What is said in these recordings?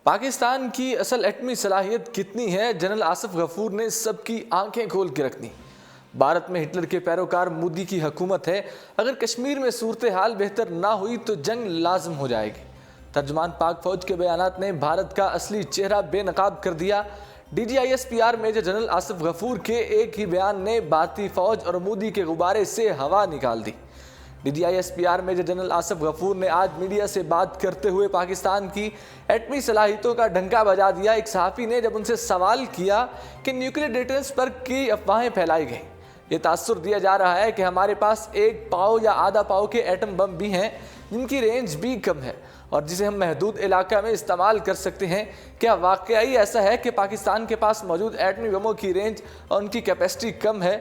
پاکستان کی اصل ایٹمی صلاحیت کتنی ہے، جنرل آصف غفور نے سب کی آنکھیں کھول کے رکھ دیں۔ بھارت میں ہٹلر کے پیروکار مودی کی حکومت ہے، اگر کشمیر میں صورتحال بہتر نہ ہوئی تو جنگ لازم ہو جائے گی۔ ترجمان پاک فوج کے بیانات نے بھارت کا اصلی چہرہ بے نقاب کر دیا۔ DGISPR میجر جنرل آصف غفور کے ایک ہی بیان نے بھارتی فوج اور مودی کے غبارے سے ہوا نکال دی۔ DGISPR میجر جنرل آصف غفور نے آج میڈیا سے بات کرتے ہوئے پاکستان کی ایٹمی صلاحیتوں کا ڈنکا بجا دیا۔ ایک صحافی نے جب ان سے سوال کیا کہ نیوکلیئر ڈیٹرنس پر کی افواہیں پھیلائی گئیں، یہ تاثر دیا جا رہا ہے کہ ہمارے پاس 1 پاؤ یا آدھا پاؤ کے ایٹم بم بھی ہیں جن کی رینج بھی کم ہے اور جسے ہم محدود علاقہ میں استعمال کر سکتے ہیں، کیا واقعی ایسا ہے کہ پاکستان کے پاس موجود ایٹمی بموں کی رینج اور ان کی کیپیسٹی کم ہے؟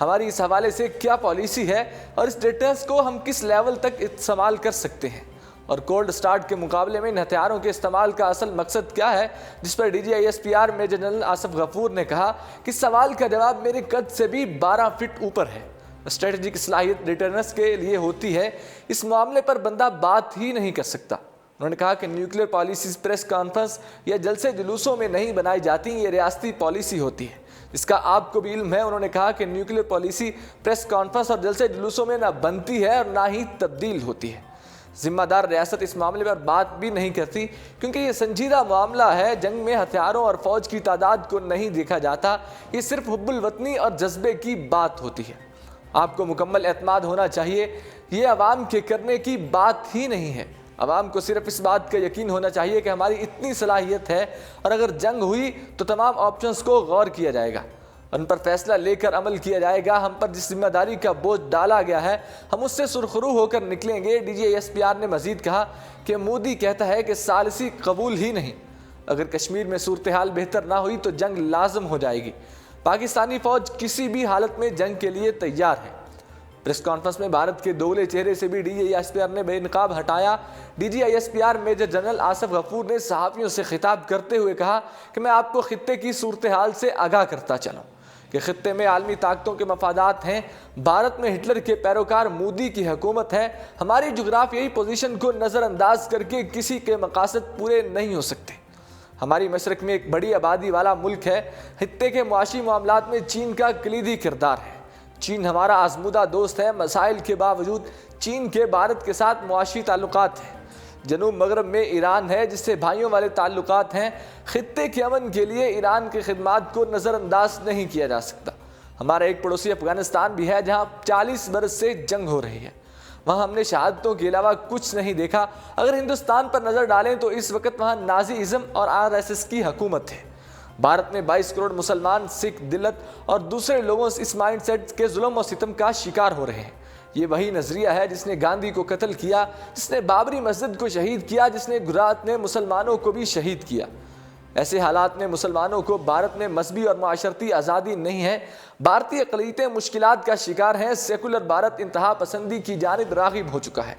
ہماری اس حوالے سے کیا پالیسی ہے اور اس ڈیٹرنس کو ہم کس لیول تک استعمال کر سکتے ہیں؟ اور کولڈ سٹارٹ کے مقابلے میں ان ہتھیاروں کے استعمال کا اصل مقصد کیا ہے؟ جس پر DGISPR میجر جنرل آصف غفور نے کہا کہ سوال کا جواب میرے قد سے بھی 12 فٹ اوپر ہے۔ اسٹریٹجک صلاحیت ڈیٹرنس کے لیے ہوتی ہے، اس معاملے پر بندہ بات ہی نہیں کر سکتا۔ انہوں نے کہا کہ نیوکلیئر پالیسیز پریس کانفرنس یا جلسے جلوسوں میں نہیں بنائی جاتی، یہ ریاستی پالیسی ہوتی ہے، اس کا آپ کو بھی علم ہے۔ انہوں نے کہا کہ نیوکلیئر پالیسی پریس کانفرنس اور جلسے جلوسوں میں نہ بنتی ہے اور نہ ہی تبدیل ہوتی ہے۔ ذمہ دار ریاست اس معاملے پر بات بھی نہیں کرتی کیونکہ یہ سنجیدہ معاملہ ہے۔ جنگ میں ہتھیاروں اور فوج کی تعداد کو نہیں دیکھا جاتا، یہ صرف حب الوطنی اور جذبے کی بات ہوتی ہے۔ آپ کو مکمل اعتماد ہونا چاہیے، یہ عوام کے کرنے کی بات ہی نہیں ہے۔ عوام کو صرف اس بات کا یقین ہونا چاہیے کہ ہماری اتنی صلاحیت ہے اور اگر جنگ ہوئی تو تمام آپشنز کو غور کیا جائے گا، ان پر فیصلہ لے کر عمل کیا جائے گا۔ ہم پر جس ذمہ داری کا بوجھ ڈالا گیا ہے ہم اس سے سرخرو ہو کر نکلیں گے۔ DGISPR نے مزید کہا کہ مودی کہتا ہے کہ ثالثی قبول ہی نہیں، اگر کشمیر میں صورتحال بہتر نہ ہوئی تو جنگ لازم ہو جائے گی۔ پاکستانی فوج کسی بھی حالت میں جنگ کے لیے تیار ہے۔ پریس کانفرنس میں بھارت کے دوگلے چہرے سے بھی DGISPR نے بے نقاب ہٹایا۔ DGISPR میجر جنرل آصف غفور نے صحافیوں سے خطاب کرتے ہوئے کہا کہ میں آپ کو خطے کی صورتحال سے آگاہ کرتا چلوں کہ خطے میں عالمی طاقتوں کے مفادات ہیں، بھارت میں ہٹلر کے پیروکار مودی کی حکومت ہے۔ ہماری جغرافیائی پوزیشن کو نظر انداز کر کے کسی کے مقاصد پورے نہیں ہو سکتے۔ ہماری مشرق میں ایک بڑی آبادی والا ملک ہے، خطے کے معاشی معاملات میں چین کا کلیدی کردار ہے۔ چین ہمارا آزمودہ دوست ہے، مسائل کے باوجود چین کے بھارت کے ساتھ معاشی تعلقات ہیں۔ جنوب مغرب میں ایران ہے جس سے بھائیوں والے تعلقات ہیں۔ خطے کے امن کے لیے ایران کی خدمات کو نظر انداز نہیں کیا جا سکتا۔ ہمارا ایک پڑوسی افغانستان بھی ہے جہاں 40 برس سے جنگ ہو رہی ہے، وہاں ہم نے شہادتوں کے علاوہ کچھ نہیں دیکھا۔ اگر ہندوستان پر نظر ڈالیں تو اس وقت وہاں نازی ازم اور RSS کی حکومت ہے۔ بھارت میں 22 کروڑ مسلمان، سکھ، دلت اور دوسرے لوگوں اس مائنڈ سیٹ کے ظلم و ستم کا شکار ہو رہے ہیں۔ یہ وہی نظریہ ہے جس نے گاندھی کو قتل کیا، جس نے بابری مسجد کو شہید کیا، جس نے گجرات میں مسلمانوں کو بھی شہید کیا۔ ایسے حالات میں مسلمانوں کو بھارت میں مذہبی اور معاشرتی آزادی نہیں ہے۔ بھارتی اقلیتیں مشکلات کا شکار ہیں۔ سیکولر بھارت انتہا پسندی کی جانب راغب ہو چکا ہے۔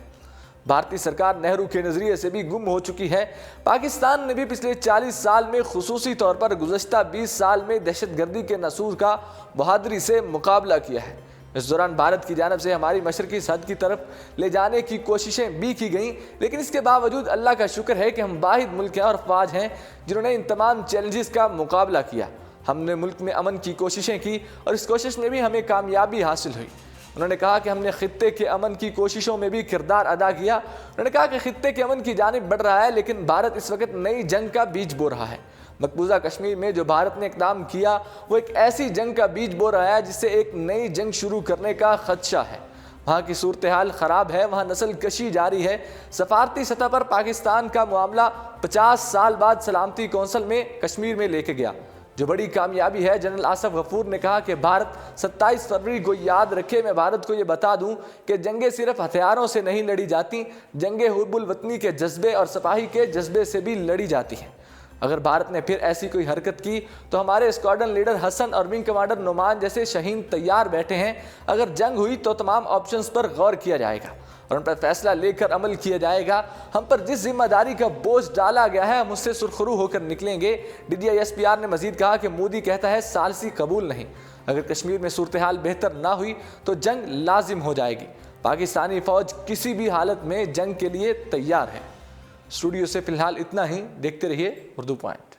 بھارتی سرکار نہرو کے نظریے سے بھی گم ہو چکی ہے۔ پاکستان نے بھی پچھلے 40 سال میں، خصوصی طور پر گزشتہ 20 سال میں، دہشت گردی کے نسور کا بہادری سے مقابلہ کیا ہے۔ اس دوران بھارت کی جانب سے ہماری مشرقی سرحد کی طرف لے جانے کی کوششیں بھی کی گئیں، لیکن اس کے باوجود اللہ کا شکر ہے کہ ہم واحد ملک ہیں اور افواج ہیں جنہوں نے ان تمام چیلنجز کا مقابلہ کیا۔ ہم نے ملک میں امن کی کوششیں کی اور اس کوشش میں بھی ہمیں کامیابی حاصل ہوئی۔ انہوں نے کہا کہ ہم نے خطے کے امن کی کوششوں میں بھی کردار ادا کیا۔ انہوں نے کہا کہ خطے کے امن کی جانب بڑھ رہا ہے، لیکن بھارت اس وقت نئی جنگ کا بیج بو رہا ہے۔ مقبوضہ کشمیر میں جو بھارت نے اقدام کیا وہ ایک ایسی جنگ کا بیج بو رہا ہے جس سے ایک نئی جنگ شروع کرنے کا خدشہ ہے۔ وہاں کی صورتحال خراب ہے، وہاں نسل کشی جاری ہے۔ سفارتی سطح پر پاکستان کا معاملہ 50 سال بعد سلامتی کونسل میں کشمیر میں لے کے گیا، جو بڑی کامیابی ہے۔ جنرل آصف غفور نے کہا کہ بھارت 27 فروری کو یاد رکھے۔ میں بھارت کو یہ بتا دوں کہ جنگیں صرف ہتھیاروں سے نہیں لڑی جاتی، جنگیں حب الوطنی کے جذبے اور سپاہی کے جذبے سے بھی لڑی جاتی ہیں۔ اگر بھارت نے پھر ایسی کوئی حرکت کی تو ہمارے اسکواڈرن لیڈر حسن اور ونگ کمانڈر نعمان جیسے شہین تیار بیٹھے ہیں۔ اگر جنگ ہوئی تو تمام آپشنز پر غور کیا جائے گا اور ان پر فیصلہ لے کر عمل کیا جائے گا۔ ہم پر جس ذمہ داری کا بوجھ ڈالا گیا ہے ہم اس سے سرخرو ہو کر نکلیں گے۔ DGISPR نے مزید کہا کہ مودی کہتا ہے ثالثی قبول نہیں، اگر کشمیر میں صورتحال بہتر نہ ہوئی تو جنگ لازم ہو جائے گی۔ پاکستانی فوج کسی بھی حالت میں جنگ کے لیے تیار ہے۔ اسٹوڈیو سے فی الحال اتنا ہی، دیکھتے رہیے اردو پوائنٹ۔